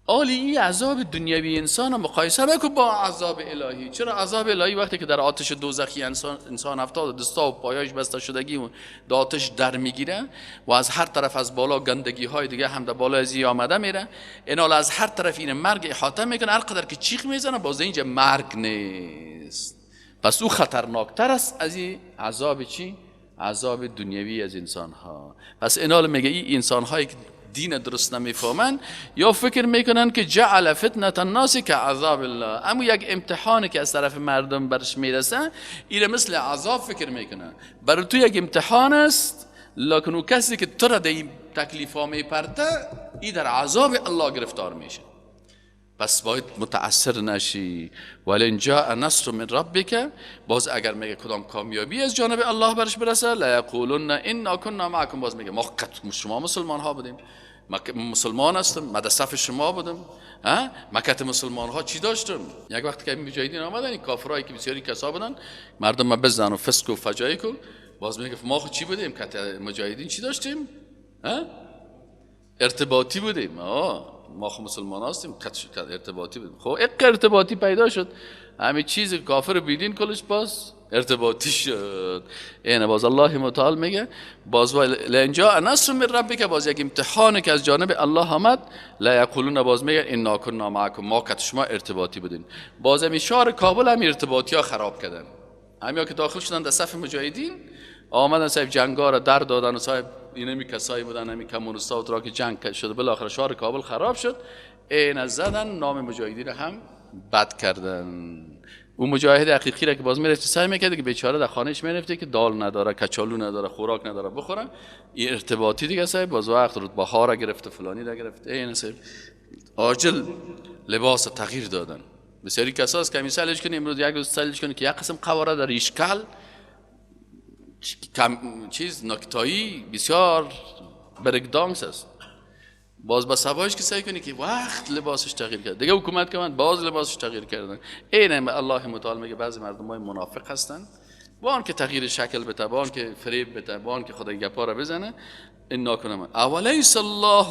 آلی این عذاب دنیوی انسان مقایسه بکن با عذاب الهی. چرا عذاب الهی وقتی که در آتش دوزخی انسان افتاد، دستا و پایاش بسته شدگی و در آتش در میگیره و از هر طرف از بالا گندگی های دیگه هم در بالا ازی آمده میره، اینال از هر طرف این مرگ احاطه میکنه، هر قدر که چیخ میزنه باز اینجا مرگ نیست. پس او خطرناکتر است از این عذاب چی؟ عذاب دنیوی از انسان ها. پس اینال میگه این انسان هایی که دین درست نمیفهمن یا فکر میکنن که جعل فتنه الناس کعذاب الله، اما یک امتحانی که از طرف مردم برش میرسه این مثل عذاب فکر میکنن. برای تو یک امتحان است، لکن او کسی که تو را در این تکلیف ها میپرده این در عذاب الله گرفتار میشه. پس باید متأثر نشی. ولی جاء نصر من ربک، باز اگر میگه کدام کامیابی از جانب الله برش برسه، لا یقولن انا كنا معكم، باز میگه ما شما مسلمان ها بودیم، ما مسلمان هستم، ما در صف شما بودم. مکت مسلمان ها چی داشتم؟ یک وقت که مجاهدین آمدن، این کافرایی که بسیاری کسا بودن، مردم ما بزن و فسق و فجایع کن، باز میگه ما خود چی بودیم؟ کت مجاهدین چی داشتیم؟ ارتباطی بودیم. ما خود مسلمان هستیم، ارتباطی بودیم. خب یک ارتباطی پیدا شد، همه چیز کافر بیدین کلش باز ارتباطی شد. اینه باز الله متعال میگه باز لئن جاء نصر من ربک، باز یک امتحانی که از جانب الله آمد، لا یقولون، باز میگه انا كنا معكم، ما کت شما ارتباطی بودین. باز همین شهر کابل هم ارتباطی ها خراب کردن، همین که داخل شدن در صف مجاهدین آمدن صاحب جنگا را در دادن و صاحب اینمی کسایی بودن، همین کمونیستا و ترا که جنگ شده، بالاخره شهر کابل خراب شد. این زدن نام مجاهدین هم بد کردن. اون مجاهد حقیقی را که باز میرفت سعی میکرد که بیچاره در خانهش میرفته که دال نداره، کچالو نداره، خوراک نداره بخوره، این ارتباطی دیگه صاحب باز وقت رو بهار را گرفته، فلانی را گرفته. این صاحب عاجل لباس تغییر دادن. بسیاری کساست که مثالش کنی امروز یک روز سالش کنی که یک قسم قواره در اشکال چیز نکتایی بسیار برگدانس است، باز با سبایش که سعی کنی که وقت لباسش تغییر کرد، دیگه حکومت که باز لباسش تغییر کردن. این الله متعال میگه بعضی مردم های منافق هستن، با آن که تغییر شکل بده، با آن که فریب بده، با آن که خدای گپا را بزنه، این ناکنه. اولیس الله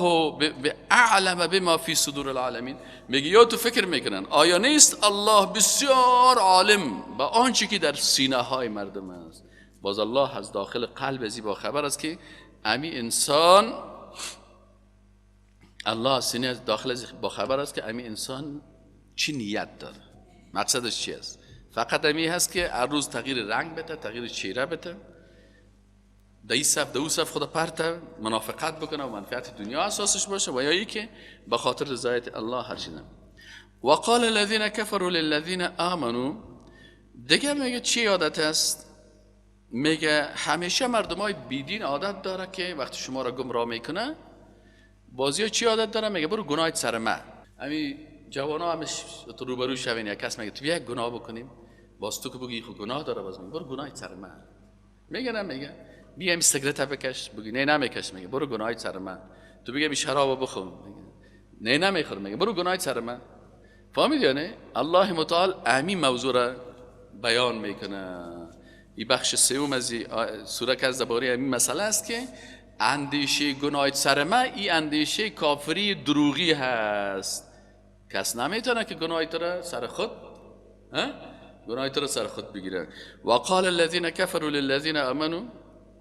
باعلم بما فی صدور العالمین، میگه یا تو فکر میکنن آیا نیست الله بسیار عالم با آنچه که در سینه های مردم است. باز الله از داخل قلب زیبا خبر است که امی انسان، الله سینه از داخل با خبر است که امی انسان چی نیت داره، مقصدش چی است. فقط امی هست که هر روز تغییر رنگ بده، تغییر چهره بده، دایی صف دو صف خدا پرته منافقت بکنه و منفعت دنیا اساسش باشه، و یا ای که به خاطر رضایت الله هر چیزی. وقال الذين كفروا للذين آمنوا، دیگه میگه چی عادت است؟ میگه همیشه مردمای بیدین عادت داره که وقتی شما را گمراه میکنه، بازی ها چی عادت داره؟ میگه برو گناهت سر من. همین جوانا همش تو روبرو شوین، یک کس میگه تو بیا گناه بکنیم، باز تو که بگی خود گناه داره، باز میگه برو گناهت سر من. میگه نه، میگه بیا این سیگرت بکش، بگی نه نمیکش، میگه برو گناهت سر من. تو بگی شراب بخور، میگه نه نمیخور، میگه برو گناهت سر من. فهمید یا نه؟ الله متعال همین موضوع را بیان میکنه. این بخش سوم از سوره که از درباره همین مسئله است که اندیشه گناه سر ما، این اندیشه کافری دروغی هست. کس نمیتونه که گناه تو را سر خود سر خود بگیره. وقال الذين كفروا للذين امنوا،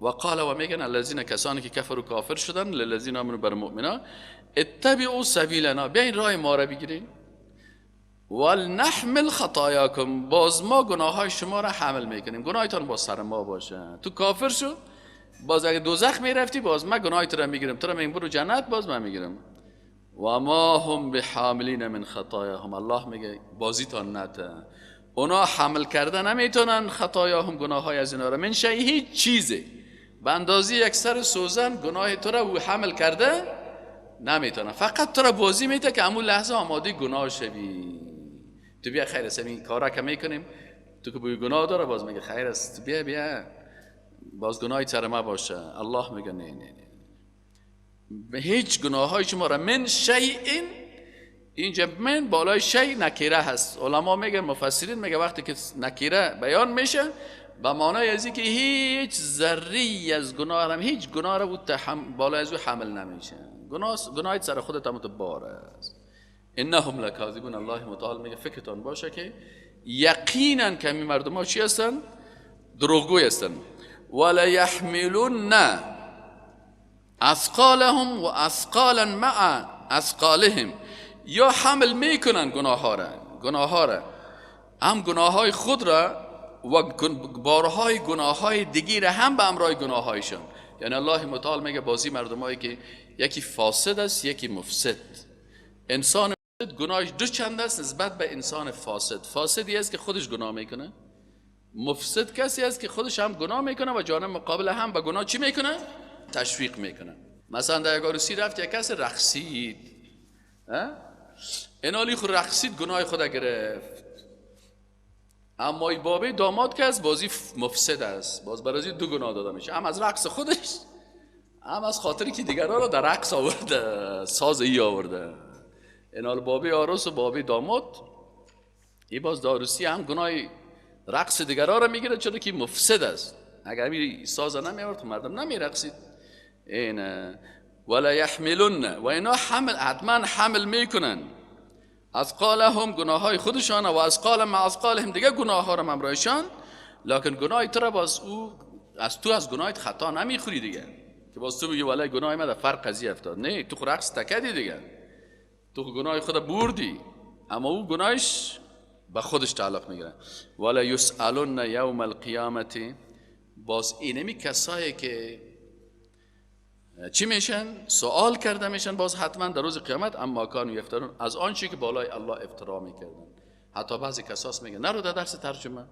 وقال و میگن الذين کسانی که کفر و کافر شدن، للذين امنوا بر مؤمنا، اتبعوا سبیلنا، بیاین راه ما را بگیرین، ولنحمل خطاياكم، باز ما گناه های شما را حمل میکنیم، گناهتان با سر ما باشه. تو کافر شو، باز اگه دوزخ میرفتی، باز ما گناهت را میگیرم، تو را میگم برو جنت، باز من میگیرم. و ما هم بحاملین من خطایاهم، الله میگه بازیتان نته، اونا حمل کرده نمیتونن خطایاهم، گناه های از اینا را، من شیء، هیچ چیزی به اندازه یک سر سوزن گناه تو را حمل کرده نمیتونه، فقط تو را بازی میته که همون لحظه آماده گناه شوی. تو بیا خیر است این کارا که میکنیم، تو که بوی گناه داره، باز میگه خیر است بیا باز گناهی سر ما باشه. الله میگه نه نه نه، به هیچ گناه های شما را، من شیء، اینجا من بالای شیء نکیره هست. علما میگن، مفسرین میگه وقتی که نکیره بیان میشه به معنای از اینکه هیچ ذره از گناه هم، هیچ گناه را بالای از او حمل نمیشه، گناهی سر خودت هم بار است. انهم لکاذبون، الله متعال میگه فکرتان باشه که یقینا که این مردم ها چی هستن؟ دروغگوی هستن. ولا يحملن اثقالهم و اثقالا مع اثقالهم، یا حمل میکنن گناه ها را، هم گناه های خود را و بارهای گناه های دیگی را هم به همراه گناه هایشان. یعنی الله متعال میگه بازی مردم هایی که یکی فاسد است یکی مفسد. انسان مفسد گناهش دو چند است نسبت به انسان فاسد. فاسدی است که خودش گناه میکنه، مفسد کسی است که خودش هم گناه میکنه و جانب مقابل هم به گناه چی میکنه؟ تشویق میکنه. مثلا در یک عروسی رفت یک کس رقصید، اینالی خود رقصید گناه خود گرفت. اما ای بابه داماد که از بازی مفسد است، باز برای دو گناه داده میشه، هم از رقص خودش هم از خاطری که دیگران رو در رقص آورده، ساز ای آورده. اینال بابه عروس و بابه داماد ای باز داروسی هم گناه رقص دیگران رو میگیره، چرا که مفسد است. اگر می ساز نمیورد مردم نمیرقصید. اینه ولا یحملن، و اینا حمل حتما حمل میکنن اثقالهم، گناه های خودشان، و اثقال مع اثقالهم، دیگه گناه ها رو همراهشان. لکن گناه تو را باز او از تو از گناهت خطا نمیخوری دیگه، که باز تو بگی والله گناه من در فرق قضیه افتاد. نه، تو رقص تکدی دیگه، تو گناه خود بردی، اما او گناهش به خودش تعلق میگیره. ولا یسالون یوم القیامت، باز اینمی کسایی که چی میشن؟ سوال کرده میشن باز حتما در روز قیامت، اما کانوا یفترون، از آنچه که بالای الله افترا میکردن. حتی بعضی کساس میگن نرو در درس ترجمه،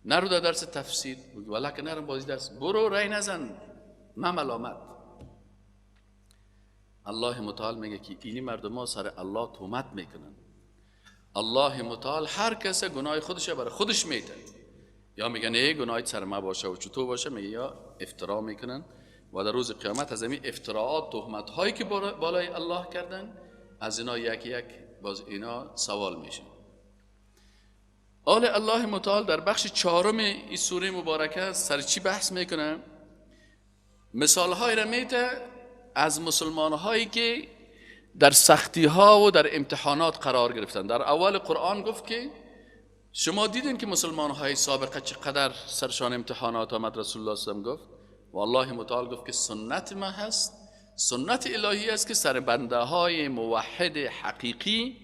نرو در درس تفسیر، ولکن نرو بازی درس، برو رای نزن، نه ملامت. الله متعال میگه که اینی مردم ها سر الله تهمت میکنن. الله متعال هر کس گناه خودش برای خودش میده، یا میگن ای گناهی سر ما باشه و چطور باشه، میگه یا افترا میکنن. و در روز قیامت از این افتراعات، تهمت هایی که بالای الله کردن، از اینا یکی یک باز اینا سوال میشه. الله متعال در بخش 4 این سوره مبارکه سر چی بحث میکنه؟ مثال های را میده از مسلمان هایی که در سختی ها و در امتحانات قرار گرفتن. در اول قرآن گفت که شما دیدین که مسلمان های سابقه چقدر سرشان امتحانات آمد، رسول الله صلی الله علیه و گفت و الله متعال گفت که سنت ما هست، سنت الهی است که سر بنده های موحد حقیقی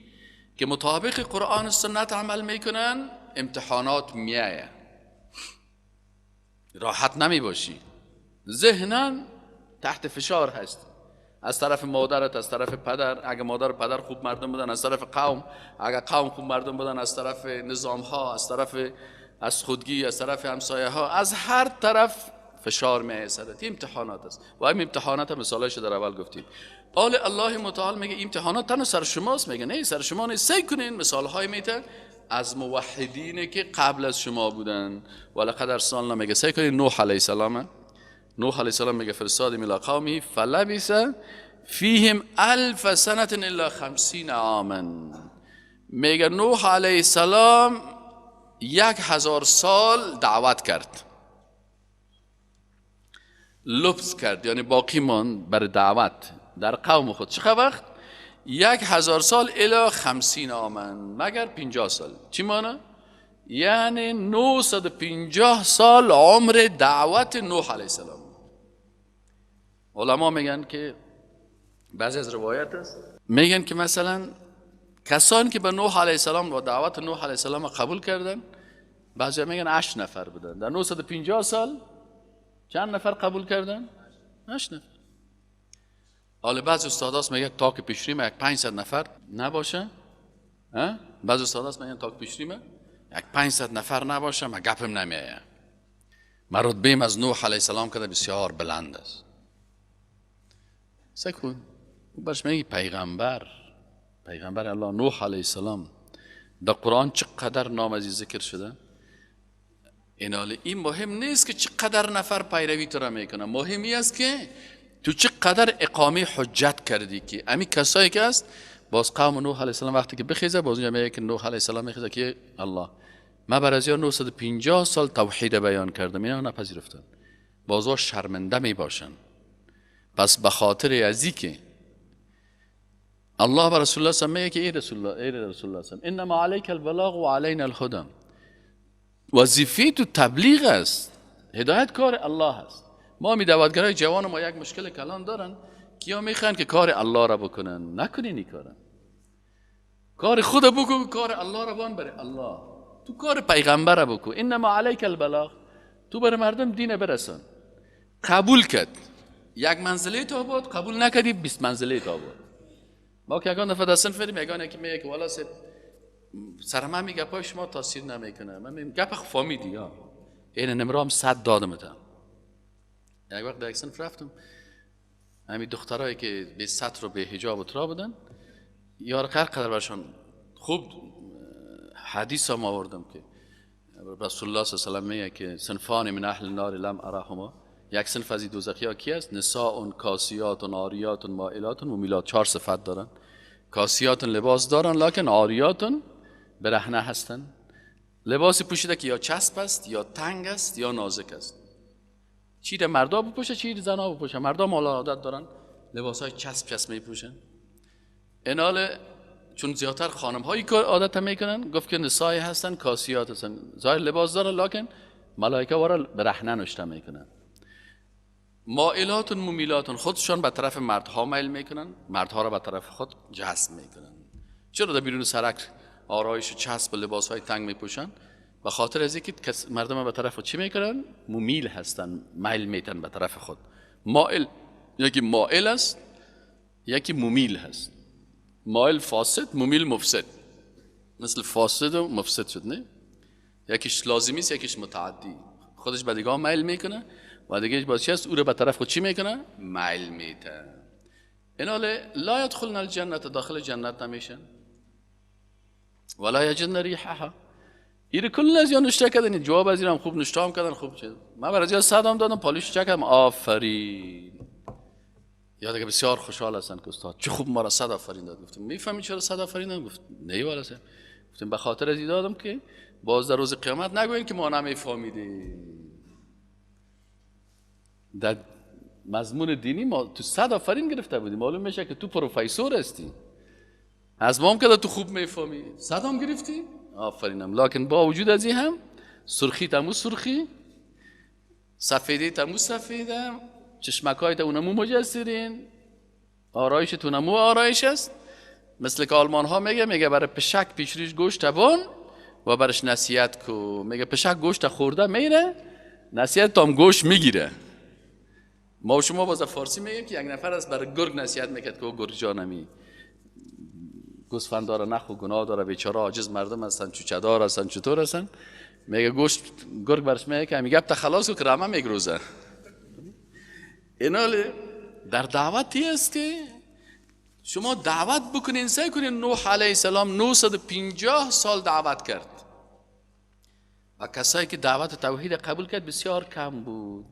که مطابق قرآن و سنت عمل میکنن امتحانات میایه، راحت نمی باشی، ذهنا تحت فشار هست، از طرف مادرت، از طرف پدر اگه مادر و پدر خوب مردم بودن، از طرف قوم اگه قوم خوب مردم بودن، از طرف نظام ها، از طرف از خودگی، از طرف همسایه ها، از هر طرف فشار میایه سرت. این امتحانات است و این امتحانات هم مثالش در اول گفتیم. الله متعال میگه امتحانات تنها سر شماست، میگه نه سر شما نیست، سعی کنین. مثال های میته از موحدین که قبل از شما بودن، ولقد ارسلنا، میگه سعی کنین. نوح علیه السلام، نوح علیه السلام میگه فرستادیم الی قومه فلبث فیهم 1000 سنه الا 50 عاما. میگه نوح علیه السلام 1000 سال دعوت کرد، لبس کرد، یعنی باقی ماند بر دعوت در قوم خود. چقدر وقت؟ 1000 سال الی 50 عاما، مگر 50 سال. چی معنی؟ یعنی 950 سال عمر دعوت نوح علیه السلام. علما میگن که بعضی از روایت است، میگن که مثلا کسانی که به نوح علیه السلام و دعوت نوح علیه السلام قبول کردن، بعضی میگن 8 نفر بودن در 950 سال. چند نفر قبول کردن؟ 8 نفر. حالا بعضی استاداست میگن تا که پیشریم یک 500 نفر نباشه. بعضی استاداست میگن تا که پیشریم یک 500 نفر نباشه، ما گپم نمیایه. مرتبه از نوح علیه السلام که بسیار بلند است. سکون برش میگی پیغمبر الله نوح علیه السلام در قرآن چقدر نام ازی ذکر شده. این مهم نیست که چقدر نفر پیروی تو را میکنه، مهمی است که تو چقدر اقامه حجت کردی. که امی کسایی که است باز قوم نوح علیه السلام وقتی که بخیزه، باز اونجا میگه که نوح علیه السلام میخیزه که الله من بر از 950 سال توحید بیان کردم، اینا نپذیرفتن، بازوا شرمنده میباشن. پس به خاطر ازی که الله بر رسول الله صلی الله علیه و میگه که ای رسول الله صلی انما علیک البلاغ و علینا الهدى، وظیفه تو تبلیغ است، هدایت کار الله است. ما می دعوتگرای جوان ما یک مشکل کلان دارن که یا میخوان که کار الله را بکنن، نکنین این کارا، کار خود بکن، کار الله را بان بره الله، تو کار پیغمبر را بکن. انما علیک البلاغ، تو بر مردم دین برسان. قبول کرد یک منزله تا بود، قبول نکردی 20 منزله تا بود. ما که یگان دفعه دستن فریم یگان که میگه که والا سر من میگه پای شما تاثیر نمیکنه، من میگم گپ فهمیدی ها، این نمرام 100 دادم تا. یک وقت در یک صنف رفتم، همین دخترایی که به سطر و به حجاب و ترا بودن، یار هر قدر برشان خوب حدیث هم آوردم که رسول الله صلی الله علیه و میگه که صنفان من اهل النار لم ارهما، یک صنف از دوزخی ها کی است؟ نساء کاسیات عاریات مائلات ممیلات. 4 صفت دارن. کاسیات لباس دارن لکن عاریات برهنه هستن. لباسی پوشیده که یا چسب است یا تنگ است یا نازک است. چیره مردا بپوشه چیره زنا بپوشه. مردا مال عادت دارن لباسای چسب میپوشن. اینال چون زیادتر خانم هایی که عادت میکنن گفت که نسای هستن کاسیات هستن، ظاهر لباس دارن لکن ملائکه وارا برهنه نشته میکنن. مائلات ممیلات، خودشان به طرف مردها میل میکنن، مردها را به طرف خود جذب میکنن. چرا در بیرون سرک آرایش چسب و لباس های تنگ میپوشن؟ به خاطر از اینکه مردم به طرف خود چی میکنن؟ ممیل هستن، میل میتن به طرف خود. مائل یکی مائل است یکی ممیل هست. مائل فاسد، ممیل مفسد. مثل فاسد و مفسد شد نه؟ یکیش لازمی است یکیش متعدی. خودش به دیگه میل میکنه و دیگه باز چی است؟ او رو به طرف خود چی میکنه؟ میل میتن. اینال لا يدخلن الجنة، داخل جنت نمیشن. ولا یجدن ریحها. این کل از یا نشته کردن. جواب از اینم خوب نشته هم کردن. خوب چه من برای از صدام دادم پالیش چکم. آفرین. یا دیگه بسیار خوشحال هستن که استاد چه خوب ما را 100 آفرین داد. گفتم میفهمی چرا 100 آفرین دادم؟ گفت نه والا سه. گفتم به خاطر از این دادم که باز در روز قیامت نگوین که ما نمیفهمیدیم. در مضمون دینی ما تو 100 آفرین گرفته بودیم. معلوم میشه که تو پروفسور هستی. از ما هم که تو خوب میفهمی. 100 هم گرفتی؟ آفرینم. لکن با وجود از این هم سرخی تمو سرخی، سفیدی تمو سفیده، چشمکای تونمو مجسرین، آرایش تونمو آرایش است. مثل که آلمان ها میگه برای پشک پیشریش گوشت تبان و برش نصیحت کو. میگه پشک گوشت خورده میره، نصیحت تام گوشت میگیره. ما و شما باز فارسی میگیم که یک نفر از برای گرگ نصیحت میکرد که گرگ جانمی گوسفند داره نخ و گناه داره، بیچاره عاجز مردم هستن، چوچه دار هستن، چطور هستن. میگه گوشت گرگ برش میگه که میگه تا خلاص کو کرامه میگروزه. اینال در دعوتی است که شما دعوت بکنین. سعی کنین. نوح علیه السلام 950 سال دعوت کرد و کسایی که دعوت توحید قبول کرد بسیار کم بود.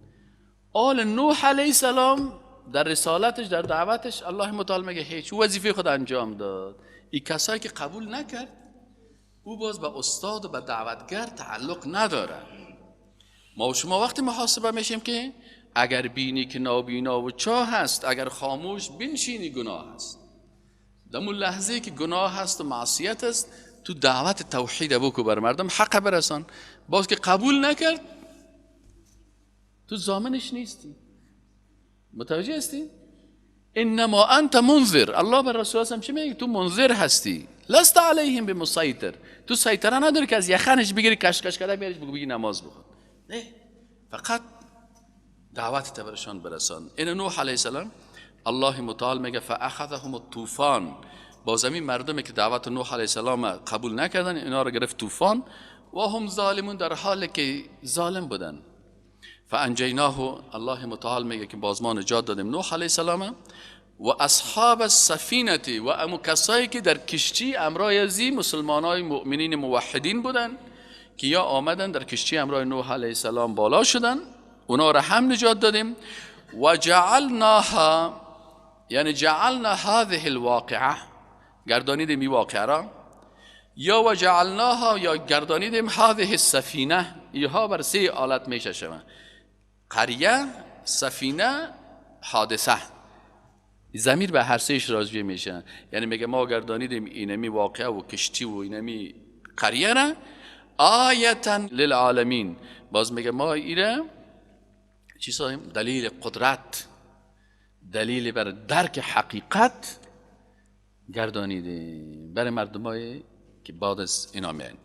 آل نوح علیه السلام در رسالتش در دعوتش الله متعال میگه هیچ وظیفه خود انجام داد. این کسایی که قبول نکرد او باز به استاد و به دعوتگر تعلق نداره. ما و شما وقتی محاسبه میشیم که اگر بینی که نابینا و چاه هست، اگر خاموش بنشینی گناه هست. دمون لحظه که گناه هست و معصیت هست تو دعوت توحید بکو بر مردم حق برسان. باز که قبول نکرد تو ضامنش نیستی. متوجه هستی؟ انما انت منذر. الله بر رسول الله چی میگه؟ تو منذر هستی. لست علیهم بمسیطر. تو سیطره نداری که از یخنش بگیری کشکش کرده بیاریش بگی نماز بخون. نه، فقط دعوت برشان برسان. این نوح علیه السلام الله متعال میگه فاخذهم الطوفان. با زمین مردمی که دعوت نوح علیه السلام قبول نکردن اینا رو گرفت طوفان و هم ظالمون، در حالی که ظالم بودن. فانجیناه، الله متعال میگه که باز ما نجات دادیم نوح علیه السلام و اصحاب السفینه و ام کسایی که در کشتی امرای ازی مسلمانای مؤمنین موحدین بودن که یا آمدن در کشتی امرای نوح علیه السلام بالا شدن، اونا را هم نجات دادیم. و جعلناها، یعنی جعلنا هذه الواقعه، گردانیدیم این واقعه را، یا و جعلناها، یا گردانیدیم هذه السفینه. اینها بر 3 حالت میشه شما: قریه، سفینه، حادثه. ضمیر به هر 3 راجع میشه. یعنی میگه ما گردانیدیم اینمی واقعه و کشتی و اینمی قریه را آیتا للعالمین. باز میگه ما ایره چیزا دلیل قدرت، دلیل بر درک حقیقت گردانیدیم برای مردمایی که بعد از اینا میان.